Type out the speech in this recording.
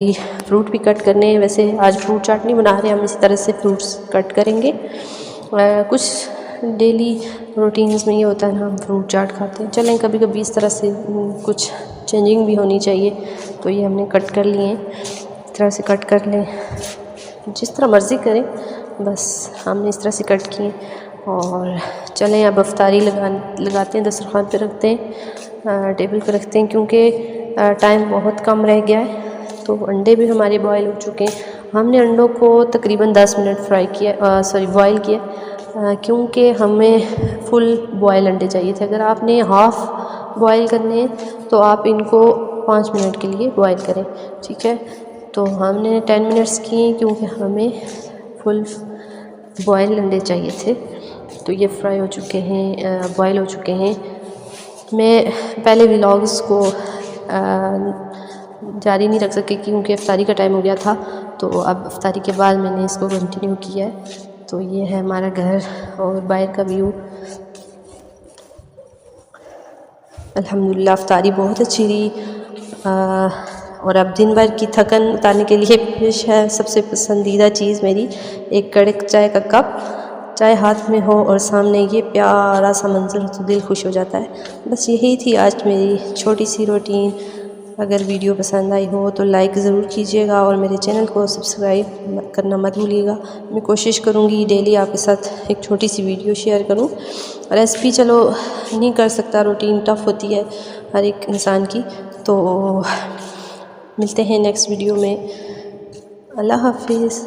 Fruit भी cut करने हैं। वैसे आज फ्रूट चाट नहीं बना रहे हम, इसी तरह से फ्रूट्स कट करेंगे। कुछ डेली रूटीन्स में ये होता है ना, हम फ्रूट चाट खाते हैं। चलें कभी कभी इस तरह से कुछ चेंजिंग भी होनी चाहिए। तो ये हमने कट कर लिए हैं, इस तरह से कट कर लें, जिस तरह मर्ज़ी करें, बस हमने इस तरह से कट किए। और चलें अब अफ्तारी लगाते हैं, दस्तरखान पे रखते हैं, टेबल पे रखते हैं, क्योंकि टाइम बहुत कम रह गया है। तो अंडे भी हमारे बॉयल हो चुके हैं। हमने अंडों को तकरीबन 10 मिनट बॉयल किया, क्योंकि हमें फुल बॉयल अंडे चाहिए थे। अगर आपने हाफ़ बॉयल करने हैं तो आप इनको 5 मिनट के लिए बॉयल करें, ठीक है। तो हमने 10 मिनट्स किए क्योंकि हमें फुल बॉयल अंडे चाहिए थे। तो ये फ्राई हो चुके हैं, बॉयल हो चुके हैं। मैं पहले व्लॉग्स को जारी नहीं रख सकी क्योंकि इफ्तारी का टाइम हो गया था। तो अब इफ्तारी के बाद मैंने इसको कंटिन्यू किया है। तो ये है हमारा घर और बाहर का व्यू। अल्हम्दुलिल्लाह इफ्तारी बहुत अच्छी रही। और अब दिन भर की थकन उतारने के लिए पेश है सबसे पसंदीदा चीज़ मेरी, एक कड़क चाय का कप। चाय हाथ में हो और सामने ये प्यारा सा मंजर हो तो दिल खुश हो जाता है। बस यही थी आज मेरी छोटी सी रूटीन। अगर वीडियो पसंद आई हो तो लाइक ज़रूर कीजिएगा और मेरे चैनल को सब्सक्राइब करना मत भूलिएगा। मैं कोशिश करूँगी डेली आपके साथ एक छोटी सी वीडियो शेयर करूँ। रेसिपी चलो नहीं कर सकता, रूटीन टफ़ होती है हर एक इंसान की। तो मिलते हैं नेक्स्ट वीडियो में। अल्लाह हाफिज़।